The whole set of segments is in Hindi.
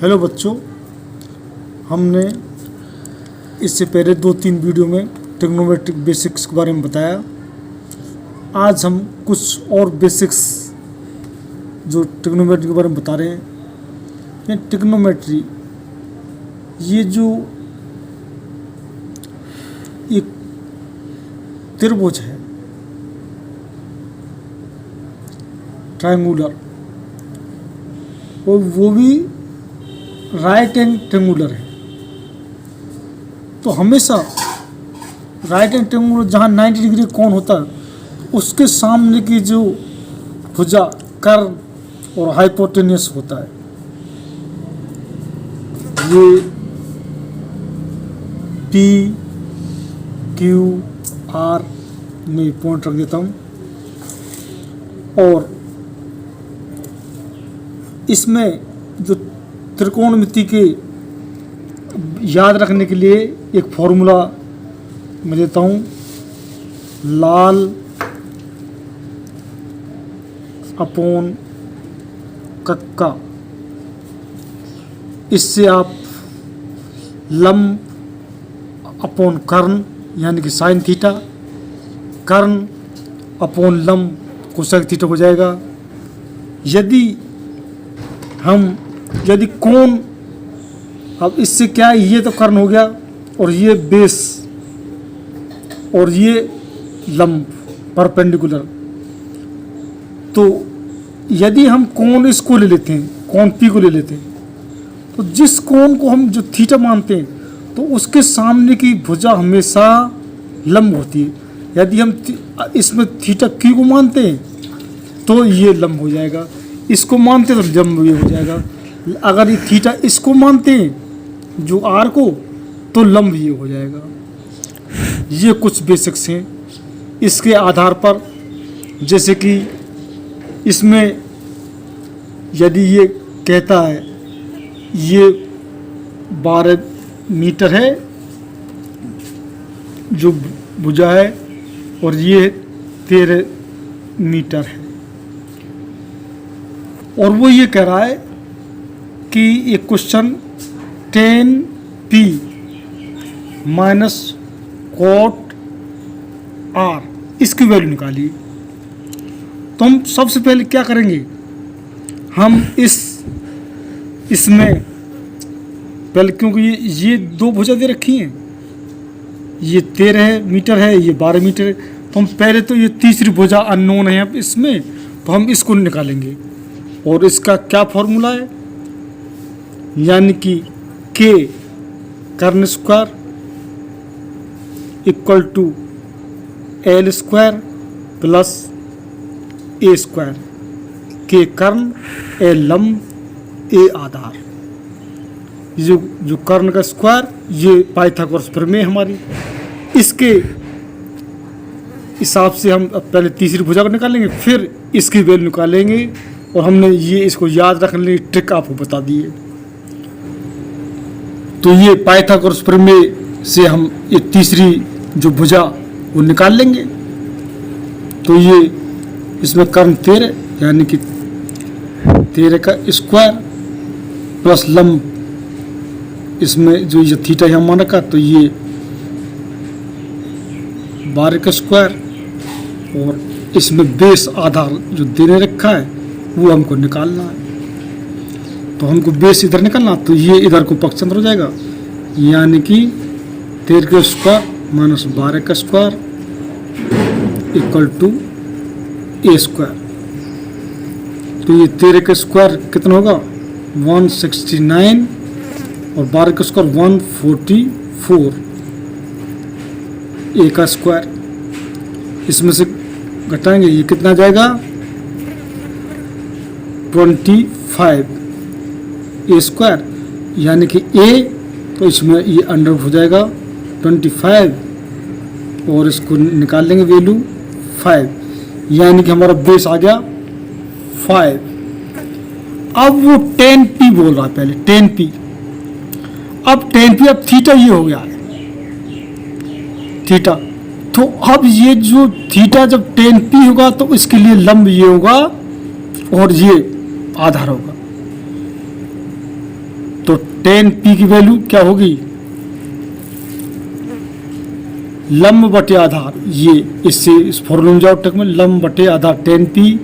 हेलो बच्चों, हमने इससे पहले 2-3 वीडियो में ट्रिग्नोमेट्रिक बेसिक्स के बारे में बताया। आज हम कुछ और बेसिक्स जो ट्रिग्नोमेट्री के बारे में बता रहे हैं। ये ट्रिग्नोमेट्री, ये जो एक त्रिभुज है ट्रायंगुलर, और वो भी राइट एंड ट्रायंगुलर है। तो हमेशा राइट एंड ट्रायंगुलर जहाँ 90 डिग्री कोण होता है उसके सामने की जो भुजा कर्व और हाइपोटेन्यूस होता है। ये पी क्यू आर में पॉइंट रख देता हूँ, और इसमें जो त्रिकोणमिति के याद रखने के लिए एक फॉर्मूला मैं देता हूँ, लाल अपॉन कक्का। इससे आप लंब अपॉन कर्ण यानी कि साइन थीटा, कर्ण अपॉन लंब कोसेक थीटा हो जाएगा। यदि कोण, अब इससे क्या है, ये तो कर्ण हो गया और ये बेस और ये लंब परपेंडिकुलर। तो यदि हम कोण इसको ले लेते हैं, कोण पी को ले लेते हैं, तो जिस कोण को हम जो थीटा मानते हैं तो उसके सामने की भुजा हमेशा लंब होती है। यदि हम इसमें थीटा क्यू को मानते हैं तो ये लंब हो जाएगा, इसको मानते हैं तो लंब ये हो जाएगा। अगर ये थीटा इसको मानते हैं जो आर को, तो लंब ये हो जाएगा। ये कुछ बेसिक्स हैं। इसके आधार पर जैसे कि इसमें यदि ये कहता है ये 12 मीटर है जो भुजा है और ये 13 मीटर है, और वो ये कह रहा है कि ये question 10p minus cot R, इसकी वैल्यू निकालिए। तो हम सबसे पहले क्या करेंगे, हम इसमें पहले, क्योंकि ये दो भुजा दे रखी हैं, ये 13 मीटर है, ये 12 मीटर है, तो हम पहले तो ये तीसरी भुजा अननोन है अब इसमें, तो हम इसको निकालेंगे। और इसका क्या फॉर्मूला है, यानी कि के कर्ण square equal to L square plus A square. के कर्ण, ए लंब, ए आधार। जो कर्ण का स्क्वायर, ये पाइथागोरस प्रमेय हमारी। इसके हिसाब से हम पहले तीसरी भुजा को निकालेंगे, फिर इसकी वैल्यू निकालेंगे, और हमने ये इसको याद रखने की ट्रिक आपको बता दी है। तो ये पाइथागोरस प्रमेय से हम ये तीसरी जो भुजा वो निकाल लेंगे। तो ये इसमें कर्ण 13 यानी कि 13 का स्क्वायर प्लस लंब, इसमें जो ये थीटा यहाँ मान रखा, तो ये 12 का स्क्वायर, और इसमें बेस आधार जो देने रखा है वो हमको निकालना है। तो हमको बेस इधर निकालना, तो ये इधर को पक्षांतर हो जाएगा, यानी कि 13 का स्क्वायर माइनस 12 का square equal to A square. तो ये 13 का स्क्वायर कितना होगा, 169, और 12 का स्क्वायर 144, ए का स्क्वायर। इसमें से घटाएंगे, ये कितना जाएगा, 25 ए स्क्वायर, यानी कि ए, तो इसमें ये अंडर हो जाएगा 25, और इसको निकाल लेंगे वैल्यू 5, यानी कि हमारा बेस आ गया 5। अब वो 10p बोल रहा है, पहले 10p, अब 10p, अब थीटा ये हो गया है थीटा। तो अब ये जो थीटा जब 10p होगा तो इसके लिए लंब ये होगा और ये आधार होगा। तो टेन पी की वैल्यू क्या होगी, लंब बटे आधार, ये इससे इस फॉर्मूले में जाओ टेक में, लंब बटे आधार टेन पी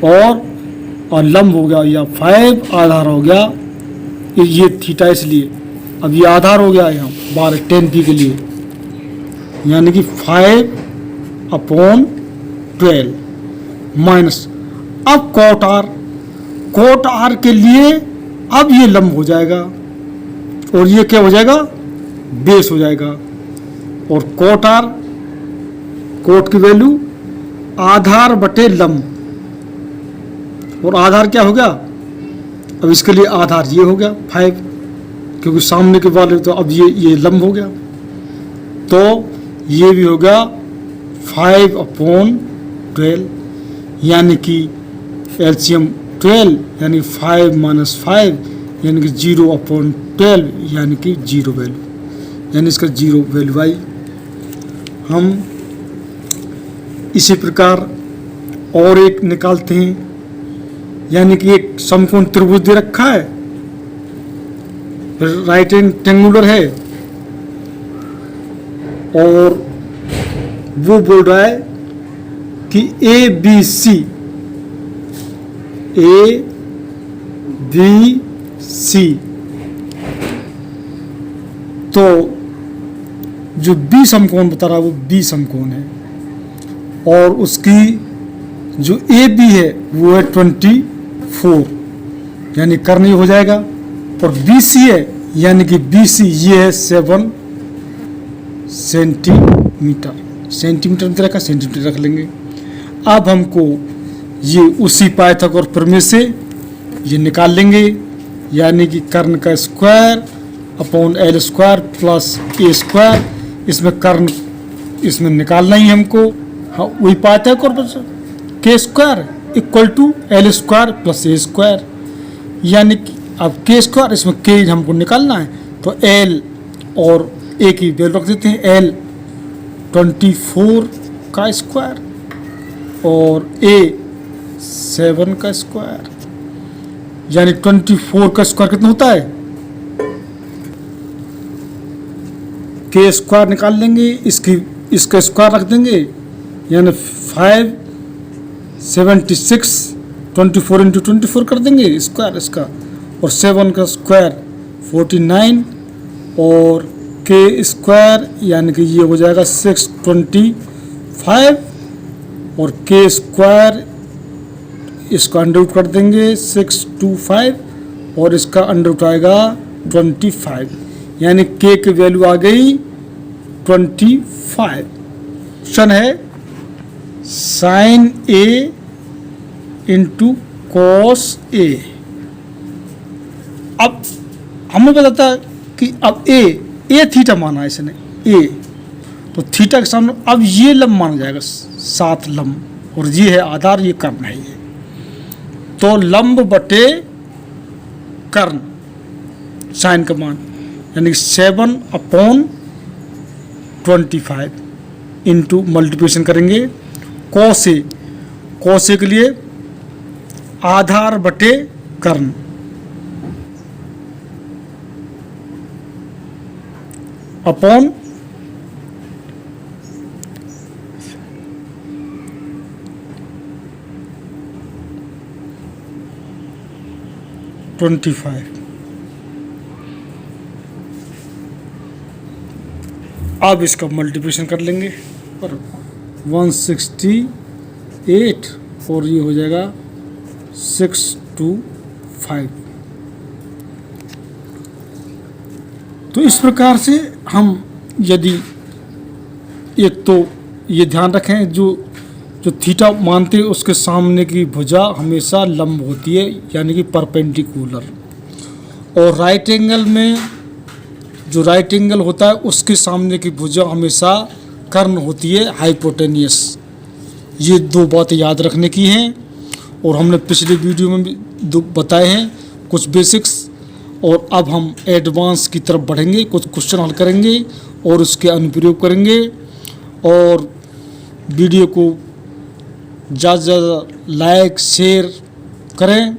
और लंब हो गया या 5, आधार हो गया ये थीटा, इसलिए अब ये आधार हो गया यहाँ 12 10 पी के लिए, यानी कि 5/12 माइनस, अब कॉट आर के लिए अब ये लंब हो जाएगा और ये क्या हो जाएगा, बेस हो जाएगा, और कोट की वैल्यू आधार बटे लंब, और आधार क्या हो गया, अब इसके लिए आधार ये हो गया 5, क्योंकि सामने के वाले तो अब ये लंब हो गया, तो ये भी हो गया 5/12, यानी कि एलसीएम 12, यानी 5 - 5 यानी कि 0/12, यानी कि 0 वैल्यू, यानी इसका 0 वैल्यू आई। हम इसी प्रकार और एक निकालते हैं, यानी कि एक समकोण त्रिभुज दे रखा है, राइट रेक्टेंगुलर है, और वो बोल रहा है कि ए बी सी तो जो बी समकोण बता रहा है वो बी समकोण है, और उसकी जो ए बी है वो है 24, यानी कर्ण हो जाएगा, और बी सी है यानी कि बी सी ये है 7 सेंटीमीटर, सेंटीमीटर में रखा, सेंटीमीटर रख लेंगे। अब हमको ये उसी पाइथागोरस प्रमेय से ये निकाल लेंगे, यानी कि कर्ण का square upon L square plus A square, इसमें कर्ण इसमें निकालना ही हमको, हाँ वही पाइथागोरस के square equal to L square plus A square, यानी कि अब के स्क्वायर, इसमें के हमको निकालना है, तो एल और ए की वैल्यू रख देते हैं, एल 24 का स्क्वायर और ए 7 का स्क्वायर, यानी 24 का स्क्वायर कितना होता है, के स्क्वायर निकाल लेंगे, इसका स्क्वायर रख देंगे, यानी 576, 24 × 24 कर देंगे स्क्वायर इसका, और 7 का स्क्वायर 49, और के स्क्वायर यानी कि ये हो जाएगा 625, और के स्क्वायर इसका अंडर रूट कर देंगे 625, और इसका अंडर रूट आएगा 25, यानी के की वैल्यू आ गई 25। ऑप्शन है sign A into cos A. अब हमें बताता है कि अब ए थीटा माना है इसने, ए तो थीटा के सामने अब ये लंब माना जाएगा 7 लंब, और ये है आधार, ये कर्ण है, ये तो लंब बटे कर्ण साइन का मान, यानी 7/25 इंटू मल्टीप्लिकेशन करेंगे कॉस ए के लिए आधार बटे कर्ण अपॉन 25। अब इसका मल्टीप्लिकेशन कर लेंगे और 168 और ये हो जाएगा 625। तो इस प्रकार से हम यदि एक तो ये ध्यान रखें जो थीटा मानते हैं उसके सामने की भुजा हमेशा लंब होती है, यानी कि परपेंडिकुलर, और राइट एंगल में जो राइट एंगल होता है उसके सामने की भुजा हमेशा कर्ण होती है, हाइपोटेनियस। ये 2 बातें याद रखने की हैं, और हमने पिछले वीडियो में भी बताए हैं कुछ बेसिक्स, और अब हम एडवांस की तरफ बढ़ेंगे, कुछ क्वेश्चन हल करेंगे और उसके अनुप्रयोग करेंगे, और वीडियो को ज़्यादा से ज़्यादा लाइक शेयर करें।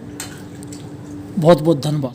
बहुत बहुत धन्यवाद।